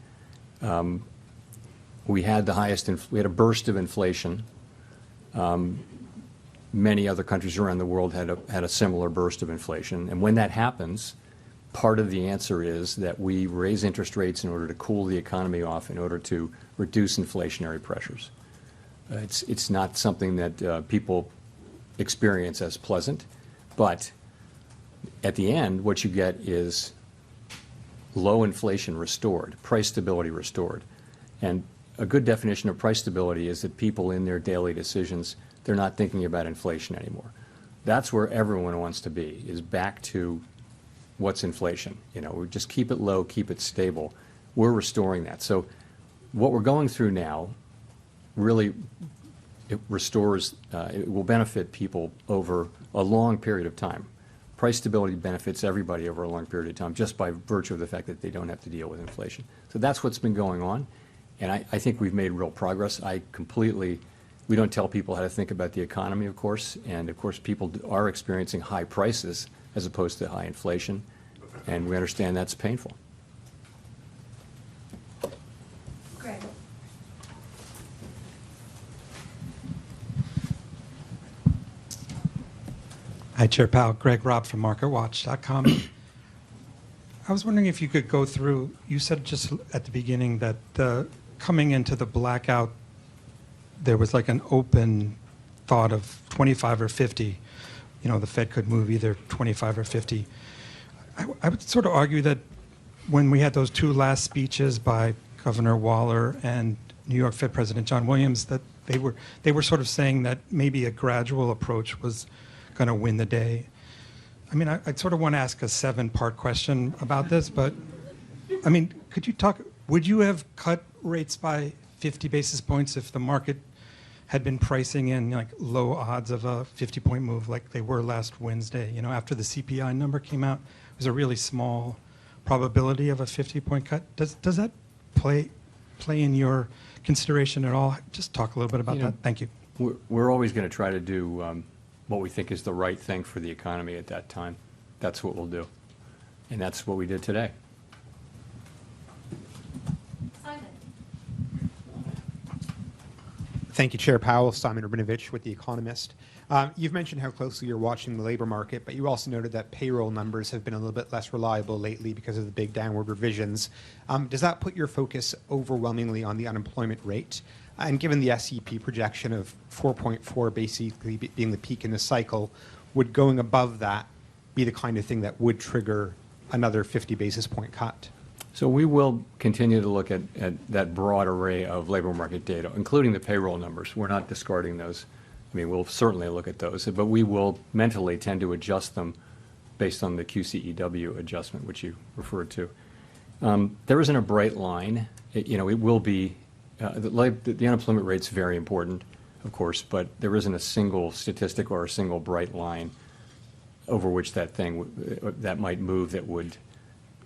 S8: we had a burst of inflation. Many other countries around the world had a similar burst of inflation, and when that happens, part of the answer is that we raise interest rates in order to cool the economy off, in order to reduce inflationary pressures. It's not something that people experience as pleasant, but at the end, what you get is low inflation restored, price stability restored. And a good definition of price stability is that people in their daily decisions, they're not thinking about inflation anymore. That's where everyone wants to be, is back to what's inflation. You know, we just keep it low, keep it stable. We're restoring that. So what we're going through now really, it restores, it will benefit people over a long period of time. Price stability benefits everybody over a long period of time just by virtue of the fact that they don't have to deal with inflation. So that's what's been going on, and I think we've made real progress. We don't tell people how to think about the economy, of course, and of course people are experiencing high prices as opposed to high inflation, and we understand that's painful.
S2: Greg.
S4: Hi, Chair Powell. Greg Robb from MarketWatch.com. I was wondering if you could go through, you said just at the beginning that coming into the blackout, there was like an open thought of 25 or 50. You know, the Fed could move either 25 or 50. I would sort of argue that when we had those two last speeches by Governor Waller and New York Fed President John Williams, that they were sort of saying that maybe a gradual approach was going to win the day. I mean, I sort of want to ask a 7-part question about this, but I mean, could you talk, would you have cut rates by 50 basis points if the market had been pricing in like low odds of a 50-point move like they were last Wednesday? You know, after the CPI number came out, it was a really small probability of a 50-point cut. Does that play in your consideration at all? Just talk a little bit about that. Thank you.
S8: We're always going to try to do what we think is the right thing for the economy at that time. That's what we'll do. And that's what we did today.
S7: Thank you, Chair Powell. Simon Rabinovich with The Economist. You've mentioned how closely you're watching the labor market, but you also noted that payroll numbers have been a little bit less reliable lately because of the big downward revisions. Does that put your focus overwhelmingly on the unemployment rate? And given the SEP projection of 4.4 basically being the peak in the cycle, would going above that be the kind of thing that would trigger another 50 basis point cut?
S8: So we will continue to look at that broad array of labor market data, including the payroll numbers. We're not discarding those. I mean, we'll certainly look at those, but we will mentally tend to adjust them based on the QCEW adjustment, which you referred to. There isn't a bright line. It will be, the unemployment rate's very important, of course, but there isn't a single statistic or a single bright line over which that might move that would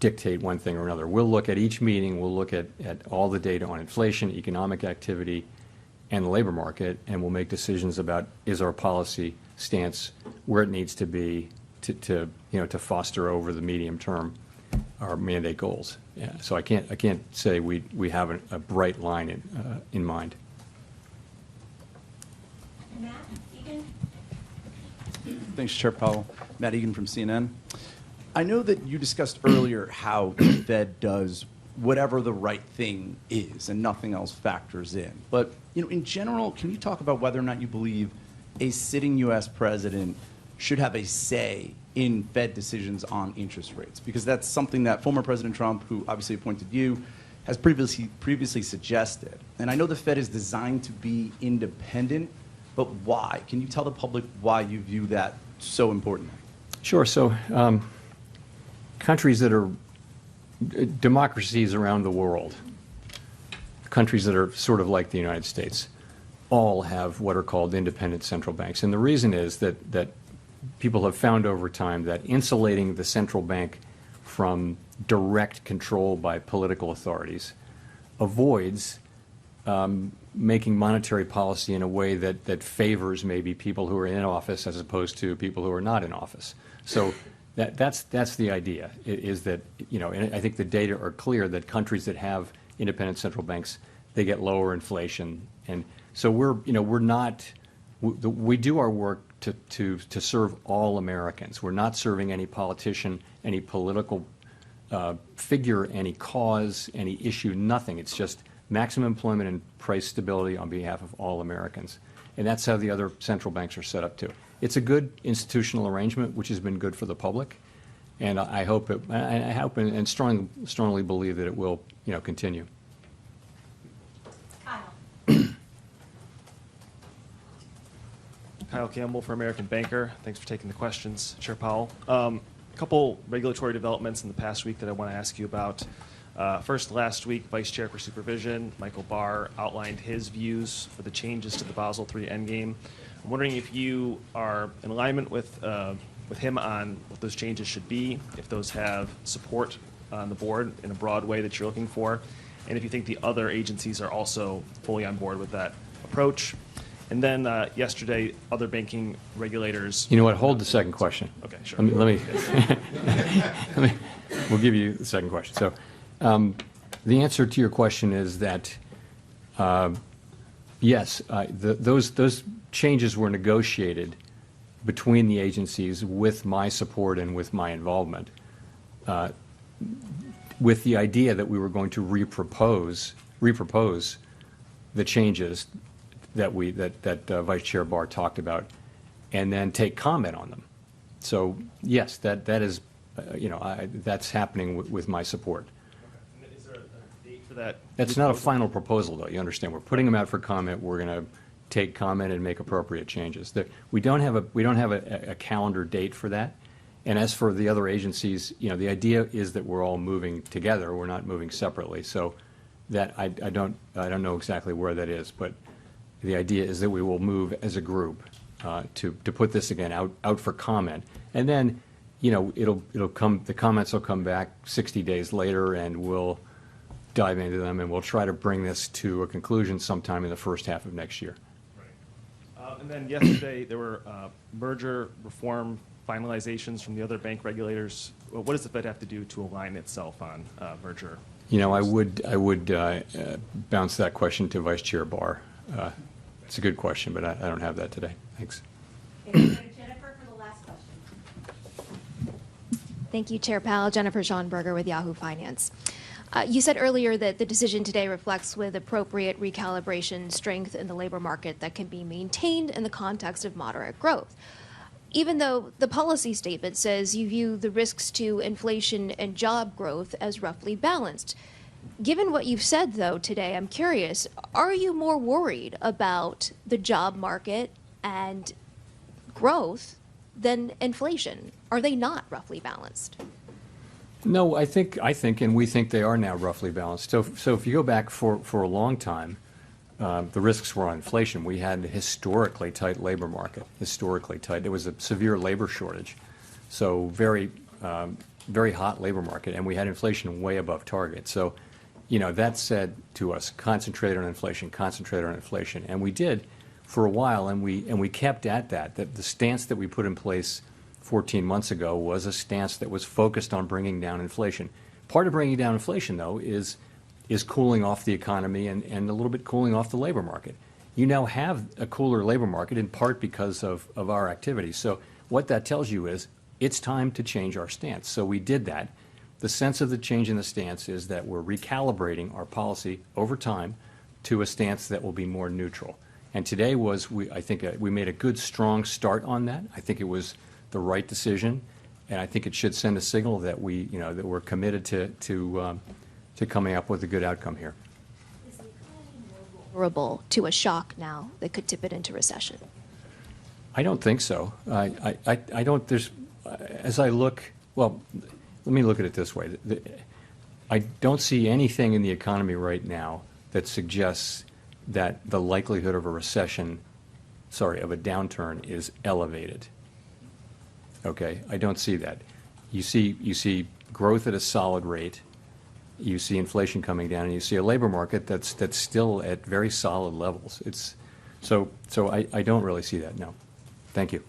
S8: dictate one thing or another. We'll look at each meeting, we'll look at all the data on inflation, economic activity, and the labor market, and we'll make decisions about is our policy stance where it needs to be to foster over the medium term our mandate goals. Yeah, so I can't say we have a bright line in mind.
S2: Matt Egan.
S23: Thanks, Chair Powell. Matt Egan from CNN. I know that you discussed earlier how the Fed does whatever the right thing is and nothing else factors in. But in general, can you talk about whether or not you believe a sitting U.S. president should have a say in Fed decisions on interest rates? Because that's something that former President Trump, who obviously appointed you, has previously suggested. And I know the Fed is designed to be independent, but why? Can you tell the public why you view that so importantly?
S8: Sure. So countries that are democracies around the world, countries that are sort of like the United States, all have what are called independent central banks. And the reason is that people have found over time that insulating the central bank from direct control by political authorities avoids making monetary policy in a way that favors maybe people who are in office as opposed to people who are not in office. So that's the idea, is that, and I think the data are clear that countries that have independent central banks, they get lower inflation. And so we do our work to serve all Americans. We're not serving any politician, any political figure, any cause, any issue, nothing. It's just maximum employment and price stability on behalf of all Americans. And that's how the other central banks are set up too. It's a good institutional arrangement, which has been good for the public. And I hope and strongly believe that it will, continue.
S1: Kyle Campbell for American Banker. Thanks for taking the questions, Chair Powell. A couple regulatory developments in the past week that I want to ask you about. First, last week, Vice Chair for Supervision, Michael Barr, outlined his views for the changes to the Basel III Endgame. I'm wondering if you are in alignment with him on what those changes should be, if those have support on the board in a broad way that you're looking for, and if you think the other agencies are also fully on board with that approach. And then yesterday, other banking regulators.
S8: You know what? Hold the second question.
S1: Okay, sure.
S8: Let me we'll give you the second question. So the answer to your question is that, yes, those changes were negotiated between the agencies with my support and with my involvement, with the idea that we were going to repropose the changes that Vice Chair Barr talked about, and then take comment on them. So yes, that is, that's happening with my support.
S1: Okay. And is there a date for that?
S8: That's not a final proposal, though. You understand? We're putting them out for comment. We're going to take comment and make appropriate changes. We don't have a calendar date for that. And as for the other agencies, the idea is that we're all moving together. We're not moving separately. So that I don't know exactly where that is, but the idea is that we will move as a group to put this again out for comment, and then it'll come. The comments will come back 60 days later, and we'll dive into them, and we'll try to bring this to a conclusion sometime in the first half of next year.
S1: Right. And then yesterday there were merger reform finalizations from the other bank regulators. What does the Fed have to do to align itself on merger?
S8: I would bounce that question to Vice Chair Barr. It's a good question, but I don't have that today. Thanks.
S2: Jennifer for the last question.
S3: Thank you, Chair Powell. Jennifer Schonberger with Yahoo Finance. You said earlier that the decision today reflects with appropriate recalibration strength in the labor market that can be maintained in the context of moderate growth. Even though the policy statement says you view the risks to inflation and job growth as roughly balanced. Given what you've said, though, today, I'm curious, are you more worried about the job market and growth than inflation? Are they not roughly balanced?
S8: No, I think, and we think they are now roughly balanced. So if you go back for a long time, the risks were on inflation. We had a historically tight labor market, historically tight. There was a severe labor shortage, so very hot labor market, and we had inflation way above target. So, that said to us, concentrate on inflation, and we did for a while, and we kept at that. That the stance that we put in place 14 months ago was a stance that was focused on bringing down inflation. Part of bringing down inflation, though, is cooling off the economy and a little bit cooling off the labor market. You now have a cooler labor market in part because of our activities. So what that tells you is it's time to change our stance. So we did that. The sense of the change in the stance is that we're recalibrating our policy over time to a stance that will be more neutral. And today I think we made a good, strong start on that. I think it was the right decision, and I think it should send a signal that that we're committed to coming up with a good outcome here.
S3: Is the economy more vulnerable to a shock now that could tip it into recession?
S8: I don't think so. I don't. As I look, well, let me look at it this way. I don't see anything in the economy right now that suggests that the likelihood of a downturn is elevated. Okay, I don't see that. You see growth at a solid rate. you see inflation coming down, and you see a labor market that's still at very solid levels. So I don't really see that, no. Thank you.